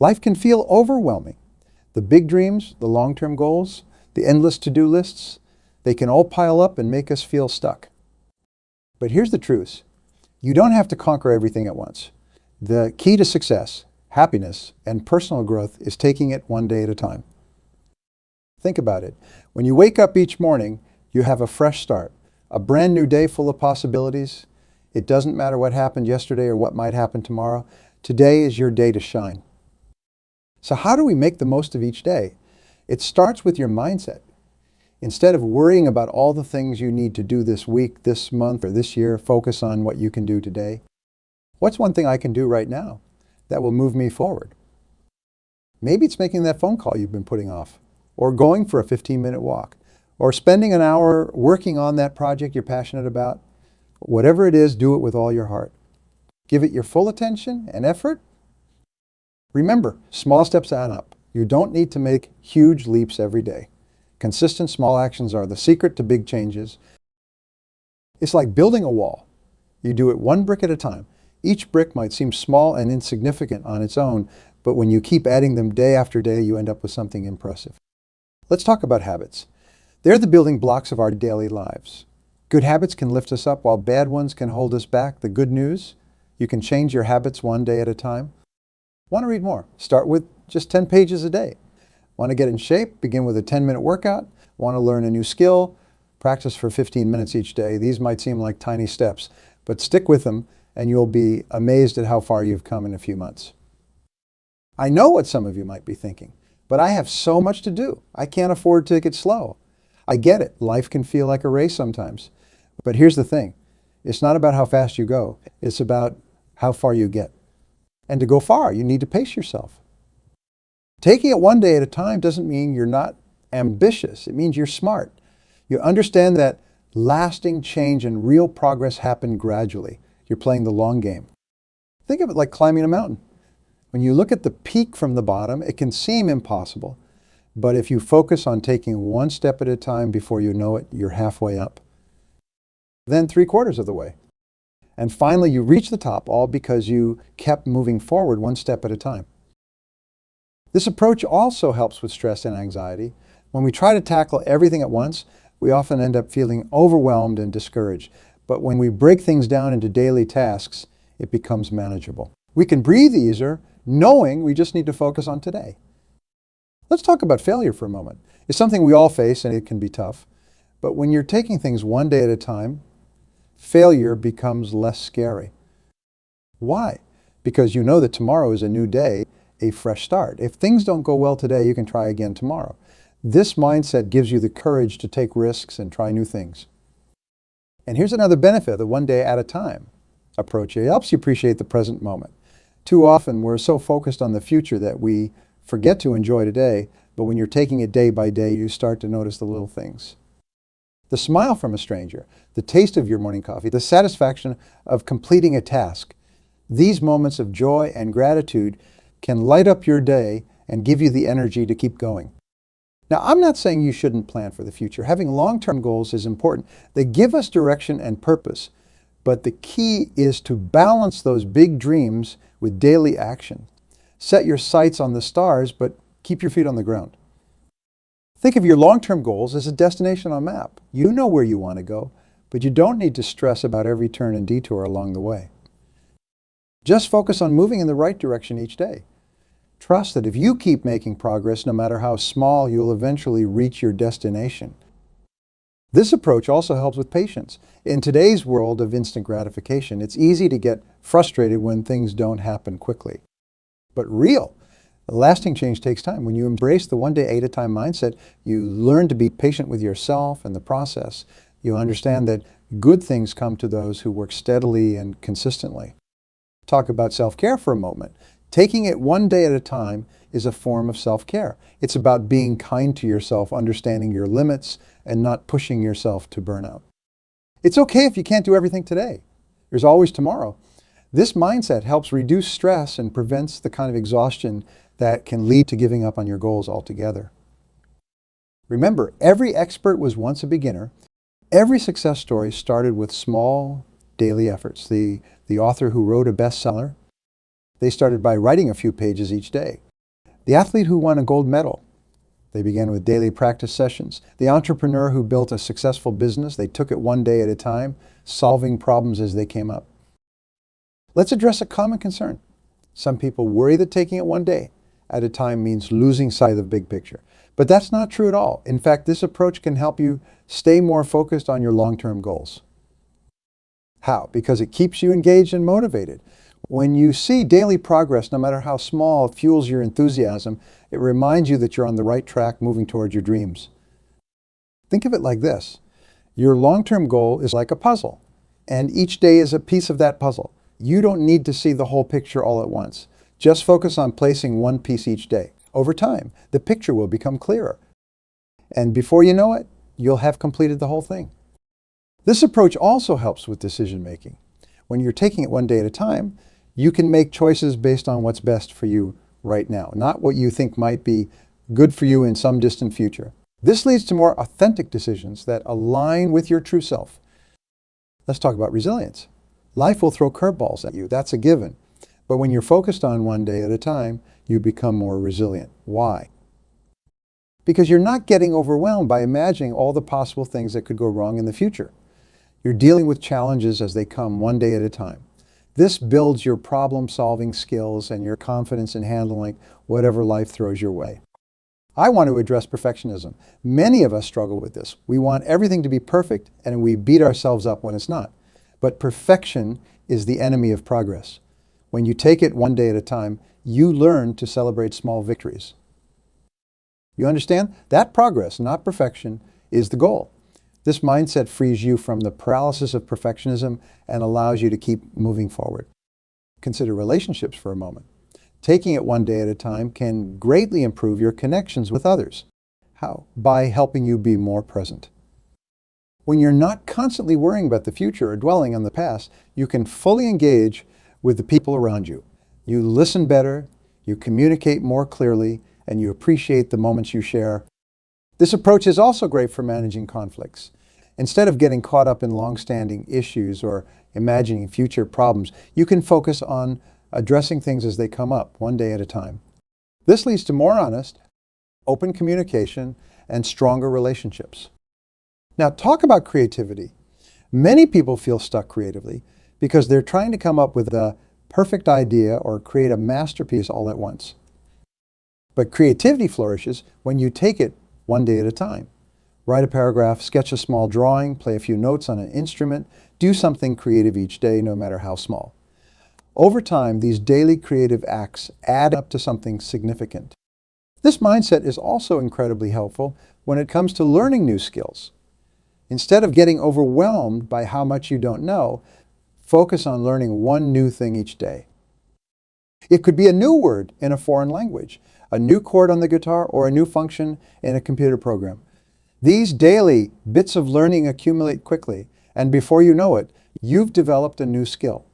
Life can feel overwhelming. The big dreams, the long-term goals, the endless to-do lists, they can all pile up and make us feel stuck. But here's the truth. You don't have to conquer everything at once. The key to success, happiness, and personal growth is taking it one day at a time. Think about it. When you wake up each morning, you have a fresh start, a brand new day full of possibilities. It doesn't matter what happened yesterday or what might happen tomorrow. Today is your day to shine. So how do we make the most of each day? It starts with your mindset. Instead of worrying about all the things you need to do this week, this month, or this year, focus on what you can do today. What's one thing I can do right now that will move me forward? Maybe it's making that phone call you've been putting off, or going for a 15-minute walk, or spending an hour working on that project you're passionate about. Whatever it is, do it with all your heart. Give it your full attention and effort. Remember, small steps add up. You don't need to make huge leaps every day. Consistent small actions are the secret to big changes. It's like building a wall. You do it one brick at a time. Each brick might seem small and insignificant on its own, but when you keep adding them day after day, you end up with something impressive. Let's talk about habits. They're the building blocks of our daily lives. Good habits can lift us up while bad ones can hold us back. The good news, you can change your habits one day at a time. Want to read more? Start with just 10 pages a day. Want to get in shape? Begin with a 10-minute workout. Want to learn a new skill? Practice for 15 minutes each day. These might seem like tiny steps, but stick with them and you'll be amazed at how far you've come in a few months. I know what some of you might be thinking, but I have so much to do. I can't afford to take it slow. I get it. Life can feel like a race sometimes. But here's the thing. It's not about how fast you go. It's about how far you get. And to go far, you need to pace yourself. Taking it one day at a time doesn't mean you're not ambitious. It means you're smart. You understand that lasting change and real progress happen gradually. You're playing the long game. Think of it like climbing a mountain. When you look at the peak from the bottom, it can seem impossible. But if you focus on taking one step at a time before you know it, you're halfway up. Then 3/4 of the way. And finally, you reach the top, all because you kept moving forward one step at a time. This approach also helps with stress and anxiety. When we try to tackle everything at once, we often end up feeling overwhelmed and discouraged. But when we break things down into daily tasks, it becomes manageable. We can breathe easier, knowing we just need to focus on today. Let's talk about failure for a moment. It's something we all face and it can be tough. But when you're taking things one day at a time, failure becomes less scary. Why? Because you know that tomorrow is a new day, a fresh start. If things don't go well today, you can try again tomorrow. This mindset gives you the courage to take risks and try new things. And here's another benefit of the one day at a time approach. It helps you appreciate the present moment. Too often, we're so focused on the future that we forget to enjoy today, but when you're taking it day by day, you start to notice the little things. The smile from a stranger, the taste of your morning coffee, the satisfaction of completing a task. These moments of joy and gratitude can light up your day and give you the energy to keep going. Now, I'm not saying you shouldn't plan for the future. Having long-term goals is important. They give us direction and purpose. But the key is to balance those big dreams with daily action. Set your sights on the stars, but keep your feet on the ground. Think of your long-term goals as a destination on a map. You know where you want to go, but you don't need to stress about every turn and detour along the way. Just focus on moving in the right direction each day. Trust that if you keep making progress, no matter how small, you'll eventually reach your destination. This approach also helps with patience. In today's world of instant gratification, it's easy to get frustrated when things don't happen quickly. But lasting change takes time. When you embrace the one day at a time mindset, you learn to be patient with yourself and the process. You understand that good things come to those who work steadily and consistently. Talk about self-care for a moment. Taking it one day at a time is a form of self-care. It's about being kind to yourself, understanding your limits, and not pushing yourself to burnout. It's okay if you can't do everything today. There's always tomorrow. This mindset helps reduce stress and prevents the kind of exhaustion that can lead to giving up on your goals altogether. Remember, every expert was once a beginner. Every success story started with small daily efforts. The author who wrote a bestseller, they started by writing a few pages each day. The athlete who won a gold medal, they began with daily practice sessions. The entrepreneur who built a successful business, they took it one day at a time, solving problems as they came up. Let's address a common concern. Some people worry that taking it one day at a time means losing sight of the big picture. But that's not true at all. In fact, this approach can help you stay more focused on your long-term goals. How? Because it keeps you engaged and motivated. When you see daily progress, no matter how small, it fuels your enthusiasm. It reminds you that you're on the right track moving towards your dreams. Think of it like this. Your long-term goal is like a puzzle, and each day is a piece of that puzzle. You don't need to see the whole picture all at once. Just focus on placing one piece each day. Over time, the picture will become clearer. And before you know it, you'll have completed the whole thing. This approach also helps with decision making. When you're taking it one day at a time, you can make choices based on what's best for you right now, not what you think might be good for you in some distant future. This leads to more authentic decisions that align with your true self. Let's talk about resilience. Life will throw curveballs at you, that's a given. But when you're focused on one day at a time, you become more resilient. Why? Because you're not getting overwhelmed by imagining all the possible things that could go wrong in the future. You're dealing with challenges as they come one day at a time. This builds your problem-solving skills and your confidence in handling whatever life throws your way. I want to address perfectionism. Many of us struggle with this. We want everything to be perfect, and we beat ourselves up when it's not. But perfection is the enemy of progress. When you take it one day at a time, you learn to celebrate small victories. You understand? That progress, not perfection, is the goal. This mindset frees you from the paralysis of perfectionism and allows you to keep moving forward. Consider relationships for a moment. Taking it one day at a time can greatly improve your connections with others. How? By helping you be more present. When you're not constantly worrying about the future or dwelling on the past, you can fully engage with the people around you. You listen better, you communicate more clearly, and you appreciate the moments you share. This approach is also great for managing conflicts. Instead of getting caught up in long-standing issues or imagining future problems, you can focus on addressing things as they come up, one day at a time. This leads to more honest, open communication and stronger relationships. Now, talk about creativity. Many people feel stuck creatively because they're trying to come up with a perfect idea or create a masterpiece all at once. But creativity flourishes when you take it one day at a time. Write a paragraph, sketch a small drawing, play a few notes on an instrument, do something creative each day, no matter how small. Over time, these daily creative acts add up to something significant. This mindset is also incredibly helpful when it comes to learning new skills. Instead of getting overwhelmed by how much you don't know, focus on learning one new thing each day. It could be a new word in a foreign language, a new chord on the guitar, or a new function in a computer program. These daily bits of learning accumulate quickly, and before you know it, you've developed a new skill.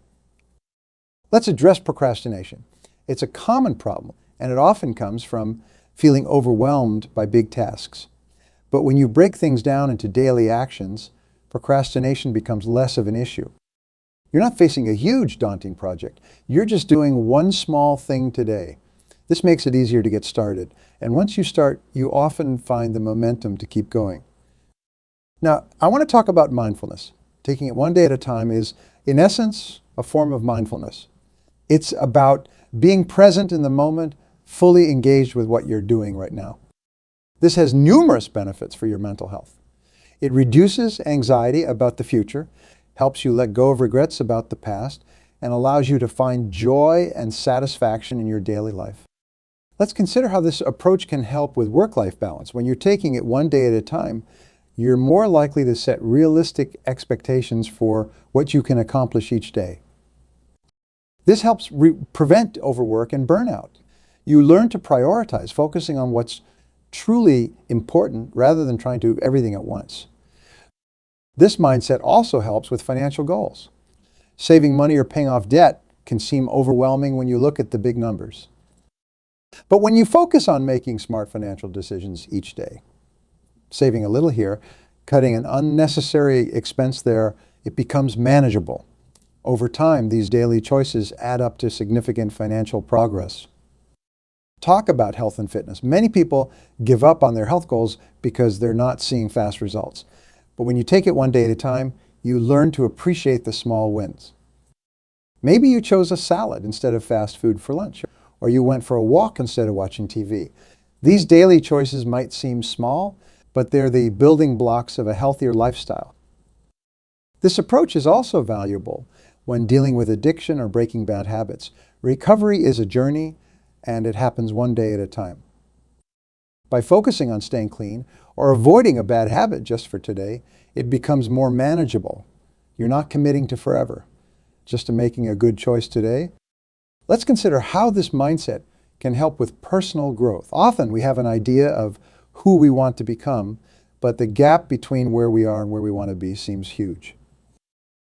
Let's address procrastination. It's a common problem, and it often comes from feeling overwhelmed by big tasks. But when you break things down into daily actions, procrastination becomes less of an issue. You're not facing a huge, daunting project. You're just doing one small thing today. This makes it easier to get started. And once you start, you often find the momentum to keep going. Now, I want to talk about mindfulness. Taking it one day at a time is, in essence, a form of mindfulness. It's about being present in the moment, fully engaged with what you're doing right now. This has numerous benefits for your mental health. It reduces anxiety about the future, helps you let go of regrets about the past, and allows you to find joy and satisfaction in your daily life. Let's consider how this approach can help with work-life balance. When you're taking it one day at a time, you're more likely to set realistic expectations for what you can accomplish each day. This helps prevent overwork and burnout. You learn to prioritize, focusing on what's truly important rather than trying to do everything at once. This mindset also helps with financial goals. Saving money or paying off debt can seem overwhelming when you look at the big numbers. But when you focus on making smart financial decisions each day, saving a little here, cutting an unnecessary expense there, it becomes manageable. Over time, these daily choices add up to significant financial progress. Talk about health and fitness. Many people give up on their health goals because they're not seeing fast results. But when you take it one day at a time, you learn to appreciate the small wins. Maybe you chose a salad instead of fast food for lunch, or you went for a walk instead of watching TV. These daily choices might seem small, but they're the building blocks of a healthier lifestyle. This approach is also valuable when dealing with addiction or breaking bad habits. Recovery is a journey, and it happens one day at a time. By focusing on staying clean or avoiding a bad habit just for today, it becomes more manageable. You're not committing to forever, just to making a good choice today. Let's consider how this mindset can help with personal growth. Often we have an idea of who we want to become, but the gap between where we are and where we want to be seems huge.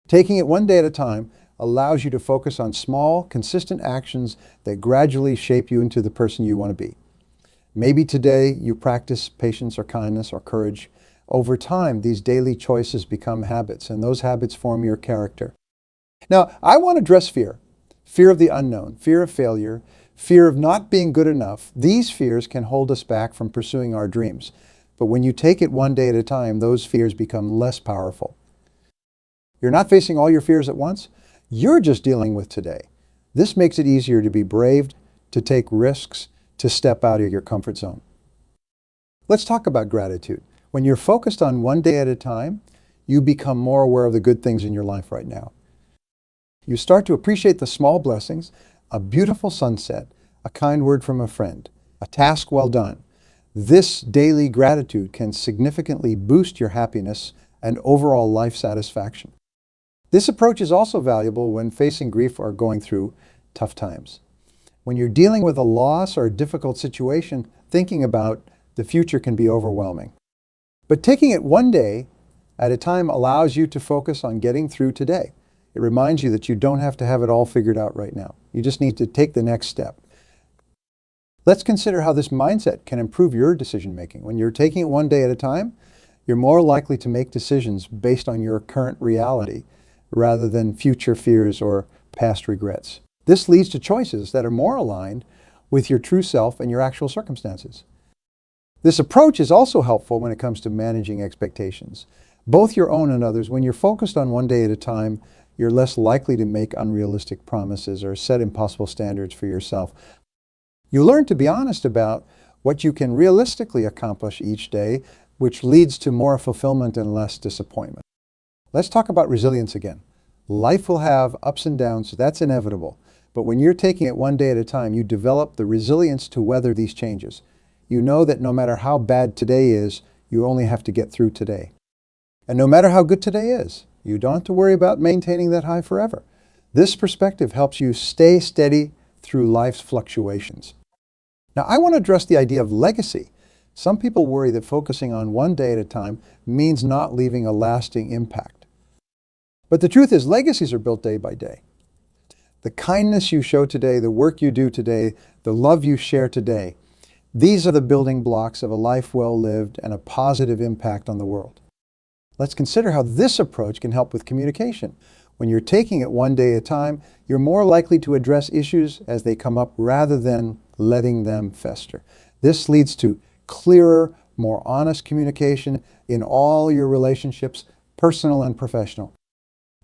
Taking it one day at a time allows you to focus on small, consistent actions that gradually shape you into the person you want to be. Maybe today you practice patience or kindness or courage. Over time, these daily choices become habits, and those habits form your character. Now, I want to address fear. Fear of the unknown, fear of failure, fear of not being good enough. These fears can hold us back from pursuing our dreams. But when you take it one day at a time, those fears become less powerful. You're not facing all your fears at once. You're just dealing with today. This makes it easier to be brave, to take risks, to step out of your comfort zone. Let's talk about gratitude. When you're focused on one day at a time, you become more aware of the good things in your life right now. You start to appreciate the small blessings, a beautiful sunset, a kind word from a friend, a task well done. This daily gratitude can significantly boost your happiness and overall life satisfaction. This approach is also valuable when facing grief or going through tough times. When you're dealing with a loss or a difficult situation, thinking about the future can be overwhelming. But taking it one day at a time allows you to focus on getting through today. It reminds you that you don't have to have it all figured out right now. You just need to take the next step. Let's consider how this mindset can improve your decision making. When you're taking it one day at a time, you're more likely to make decisions based on your current reality rather than future fears or past regrets. This leads to choices that are more aligned with your true self and your actual circumstances. This approach is also helpful when it comes to managing expectations, both your own and others. When you're focused on one day at a time, you're less likely to make unrealistic promises or set impossible standards for yourself. You learn to be honest about what you can realistically accomplish each day, which leads to more fulfillment and less disappointment. Let's talk about resilience again. Life will have ups and downs, so that's inevitable. But when you're taking it one day at a time, you develop the resilience to weather these changes. You know that no matter how bad today is, you only have to get through today. And no matter how good today is, you don't have to worry about maintaining that high forever. This perspective helps you stay steady through life's fluctuations. Now, I want to address the idea of legacy. Some people worry that focusing on one day at a time means not leaving a lasting impact. But the truth is, legacies are built day by day. The kindness you show today, the work you do today, the love you share today, these are the building blocks of a life well lived and a positive impact on the world. Let's consider how this approach can help with communication. When you're taking it one day at a time, you're more likely to address issues as they come up rather than letting them fester. This leads to clearer, more honest communication in all your relationships, personal and professional.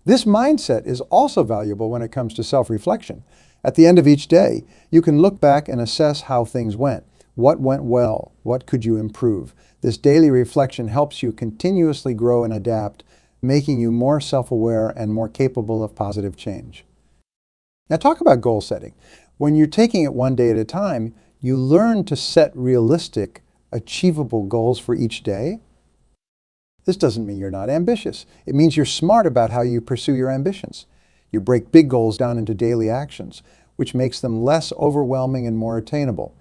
This mindset is also valuable when it comes to self-reflection. At the end of each day, you can look back and assess how things went. What went well? What could you improve? This daily reflection helps you continuously grow and adapt, making you more self-aware and more capable of positive change. Now, talk about goal setting. When you're taking it one day at a time, you learn to set realistic, achievable goals for each day. This doesn't mean you're not ambitious. It means you're smart about how you pursue your ambitions. You break big goals down into daily actions, which makes them less overwhelming and more attainable.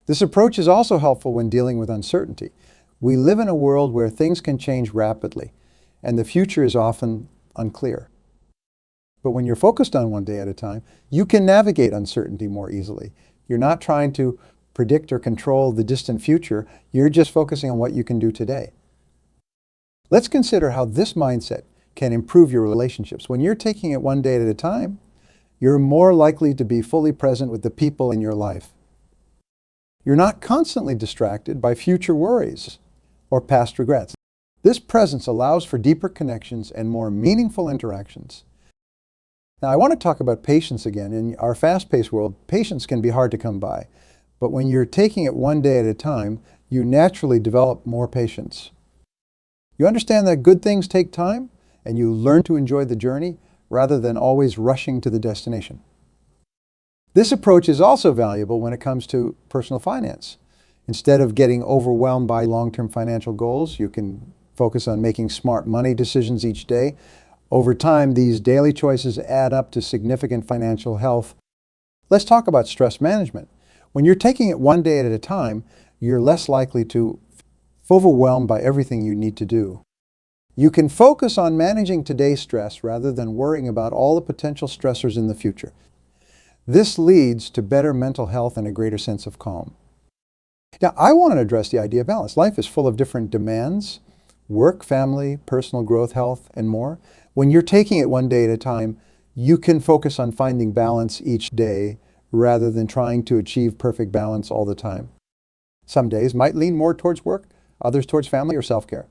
This approach is also helpful when dealing with uncertainty. We live in a world where things can change rapidly, and the future is often unclear. But when you're focused on one day at a time, you can navigate uncertainty more easily. You're not trying to predict or control the distant future. You're just focusing on what you can do today. Let's consider how this mindset can improve your relationships. When you're taking it one day at a time, you're more likely to be fully present with the people in your life. You're not constantly distracted by future worries or past regrets. This presence allows for deeper connections and more meaningful interactions. Now, I want to talk about patience again. In our fast-paced world, patience can be hard to come by. But when you're taking it one day at a time, you naturally develop more patience. You understand that good things take time, and you learn to enjoy the journey rather than always rushing to the destination. This approach is also valuable when it comes to personal finance. Instead of getting overwhelmed by long-term financial goals, you can focus on making smart money decisions each day. Over time, these daily choices add up to significant financial health. Let's talk about stress management. When you're taking it one day at a time, you're less likely to feel overwhelmed by everything you need to do. You can focus on managing today's stress rather than worrying about all the potential stressors in the future. This leads to better mental health and a greater sense of calm. Now, I want to address the idea of balance. Life is full of different demands: work, family, personal growth, health, and more. When you're taking it one day at a time, you can focus on finding balance each day rather than trying to achieve perfect balance all the time. Some days might lean more towards work, others towards family or self-care.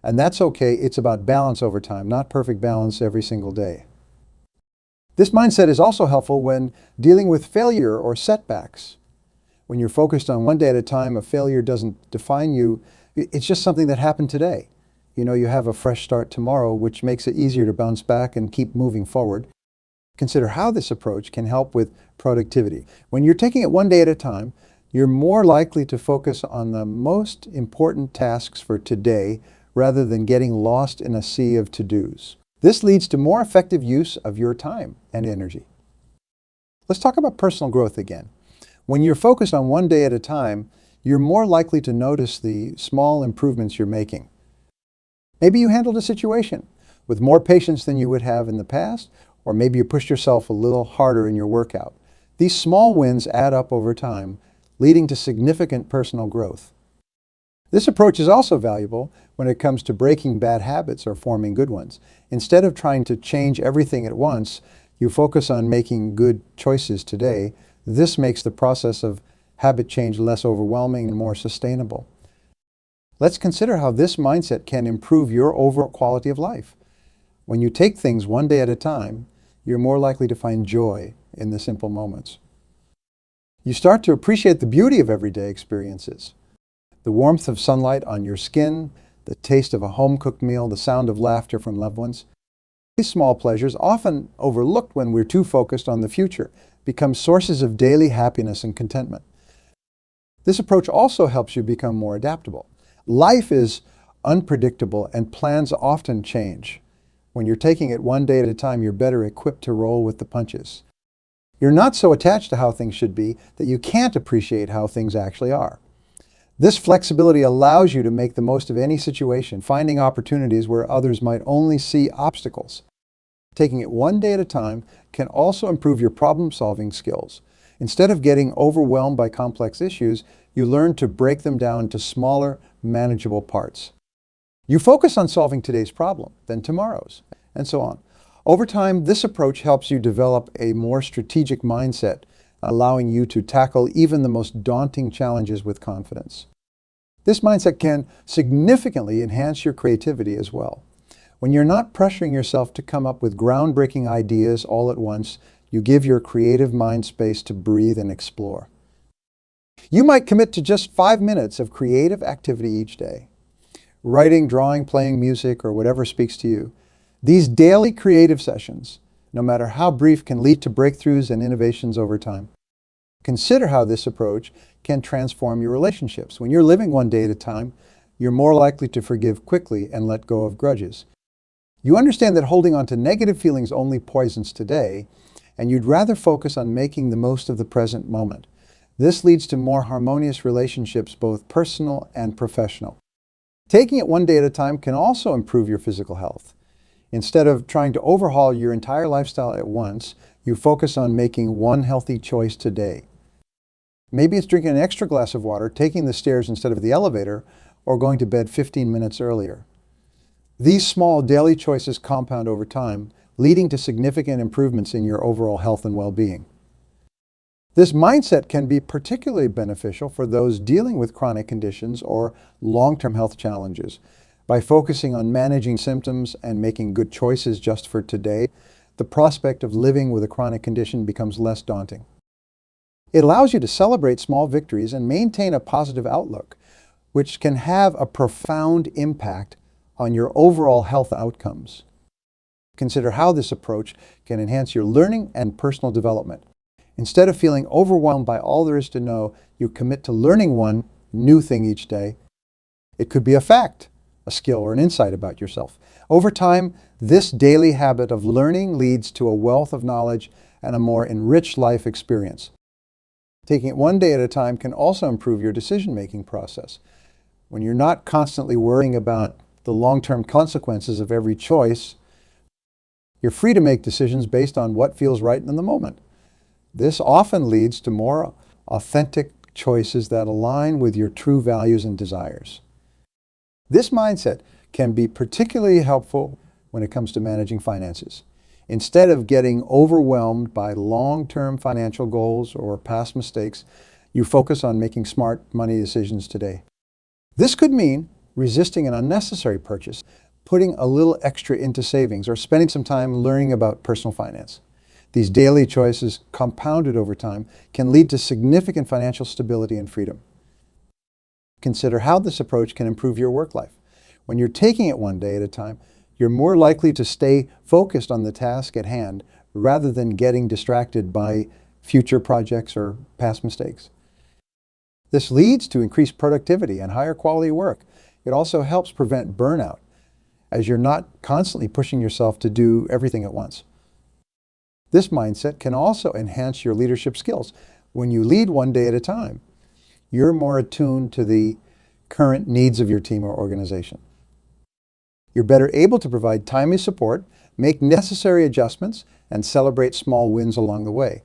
And that's okay. It's about balance over time, not perfect balance every single day. This mindset is also helpful when dealing with failure or setbacks. When you're focused on one day at a time, a failure doesn't define you. It's just something that happened today. You have a fresh start tomorrow, which makes it easier to bounce back and keep moving forward. Consider how this approach can help with productivity. When you're taking it one day at a time, you're more likely to focus on the most important tasks for today rather than getting lost in a sea of to-dos. This leads to more effective use of your time and energy. Let's talk about personal growth again. When you're focused on one day at a time, you're more likely to notice the small improvements you're making. Maybe you handled a situation with more patience than you would have in the past, or maybe you pushed yourself a little harder in your workout. These small wins add up over time, leading to significant personal growth. This approach is also valuable when it comes to breaking bad habits or forming good ones. Instead of trying to change everything at once, you focus on making good choices today. This makes the process of habit change less overwhelming and more sustainable. Let's consider how this mindset can improve your overall quality of life. When you take things one day at a time, you're more likely to find joy in the simple moments. You start to appreciate the beauty of everyday experiences. The warmth of sunlight on your skin, the taste of a home-cooked meal, the sound of laughter from loved ones. These small pleasures, often overlooked when we're too focused on the future, become sources of daily happiness and contentment. This approach also helps you become more adaptable. Life is unpredictable and plans often change. When you're taking it one day at a time, you're better equipped to roll with the punches. You're not so attached to how things should be that you can't appreciate how things actually are. This flexibility allows you to make the most of any situation, finding opportunities where others might only see obstacles. Taking it one day at a time can also improve your problem-solving skills. Instead of getting overwhelmed by complex issues, you learn to break them down into smaller, manageable parts. You focus on solving today's problem, then tomorrow's, and so on. Over time, this approach helps you develop a more strategic mindset, allowing you to tackle even the most daunting challenges with confidence. This mindset can significantly enhance your creativity as well. When you're not pressuring yourself to come up with groundbreaking ideas all at once, you give your creative mind space to breathe and explore. You might commit to just 5 minutes of creative activity each day. Writing, drawing, playing music, or whatever speaks to you. These daily creative sessions, no matter how brief, can lead to breakthroughs and innovations over time. Consider how this approach can transform your relationships. When you're living one day at a time, you're more likely to forgive quickly and let go of grudges. You understand that holding on to negative feelings only poisons today, and you'd rather focus on making the most of the present moment. This leads to more harmonious relationships, both personal and professional. Taking it one day at a time can also improve your physical health. Instead of trying to overhaul your entire lifestyle at once, you focus on making one healthy choice today. Maybe it's drinking an extra glass of water, taking the stairs instead of the elevator, or going to bed 15 minutes earlier. These small daily choices compound over time, leading to significant improvements in your overall health and well-being. This mindset can be particularly beneficial for those dealing with chronic conditions or long-term health challenges. By focusing on managing symptoms and making good choices just for today, the prospect of living with a chronic condition becomes less daunting. It allows you to celebrate small victories and maintain a positive outlook, which can have a profound impact on your overall health outcomes. Consider how this approach can enhance your learning and personal development. Instead of feeling overwhelmed by all there is to know, you commit to learning one new thing each day. It could be a fact, a skill, or an insight about yourself. Over time, this daily habit of learning leads to a wealth of knowledge and a more enriched life experience. Taking it one day at a time can also improve your decision-making process. When you're not constantly worrying about the long-term consequences of every choice, you're free to make decisions based on what feels right in the moment. This often leads to more authentic choices that align with your true values and desires. This mindset can be particularly helpful when it comes to managing finances. Instead of getting overwhelmed by long-term financial goals or past mistakes, you focus on making smart money decisions today. This could mean resisting an unnecessary purchase, putting a little extra into savings, or spending some time learning about personal finance. These daily choices, compounded over time, can lead to significant financial stability and freedom. Consider how this approach can improve your work life. When you're taking it one day at a time, you're more likely to stay focused on the task at hand rather than getting distracted by future projects or past mistakes. This leads to increased productivity and higher quality work. It also helps prevent burnout, as you're not constantly pushing yourself to do everything at once. This mindset can also enhance your leadership skills. When you lead one day at a time, you're more attuned to the current needs of your team or organization. You're better able to provide timely support, make necessary adjustments, and celebrate small wins along the way.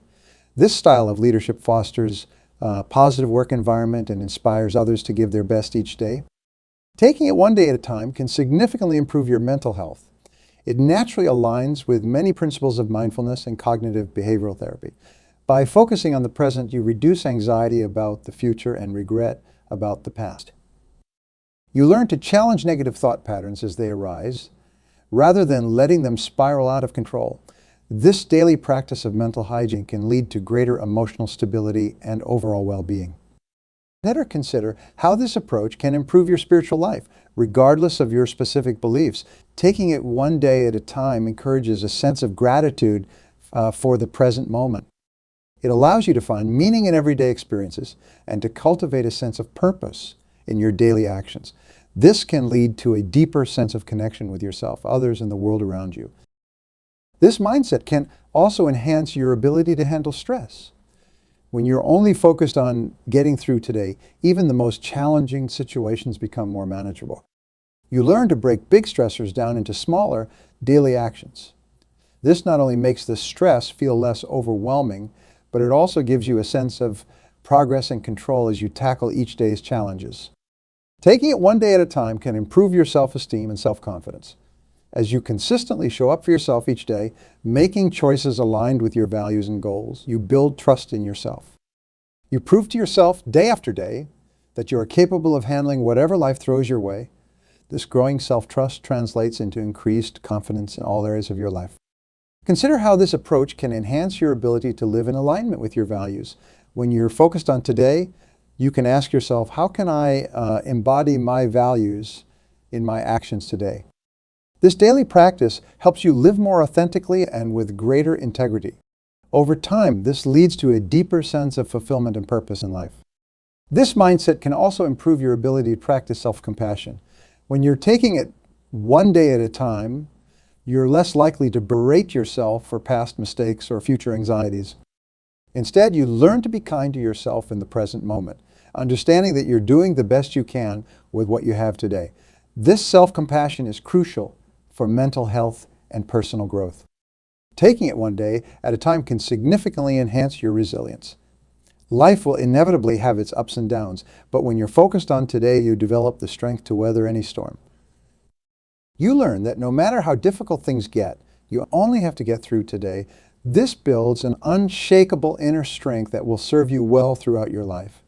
This style of leadership fosters a positive work environment and inspires others to give their best each day. Taking it one day at a time can significantly improve your mental health. It naturally aligns with many principles of mindfulness and cognitive behavioral therapy. By focusing on the present, you reduce anxiety about the future and regret about the past. You learn to challenge negative thought patterns as they arise, rather than letting them spiral out of control. This daily practice of mental hygiene can lead to greater emotional stability and overall well-being. Better consider how this approach can improve your spiritual life, regardless of your specific beliefs. Taking it one day at a time encourages a sense of gratitude for the present moment. It allows you to find meaning in everyday experiences and to cultivate a sense of purpose in your daily actions. This can lead to a deeper sense of connection with yourself, others, and the world around you. This mindset can also enhance your ability to handle stress. When you're only focused on getting through today, even the most challenging situations become more manageable. You learn to break big stressors down into smaller daily actions. This not only makes the stress feel less overwhelming, but it also gives you a sense of progress and control as you tackle each day's challenges. Taking it one day at a time can improve your self-esteem and self-confidence. As you consistently show up for yourself each day, making choices aligned with your values and goals, you build trust in yourself. You prove to yourself day after day that you are capable of handling whatever life throws your way. This growing self-trust translates into increased confidence in all areas of your life. Consider how this approach can enhance your ability to live in alignment with your values. When you're focused on today, you can ask yourself, how can I embody my values in my actions today? This daily practice helps you live more authentically and with greater integrity. Over time, this leads to a deeper sense of fulfillment and purpose in life. This mindset can also improve your ability to practice self-compassion. When you're taking it one day at a time, you're less likely to berate yourself for past mistakes or future anxieties. Instead, you learn to be kind to yourself in the present moment, understanding that you're doing the best you can with what you have today. This self-compassion is crucial for mental health and personal growth. Taking it one day at a time can significantly enhance your resilience. Life will inevitably have its ups and downs, but when you're focused on today, you develop the strength to weather any storm. You learn that no matter how difficult things get, you only have to get through today. This builds an unshakable inner strength that will serve you well throughout your life.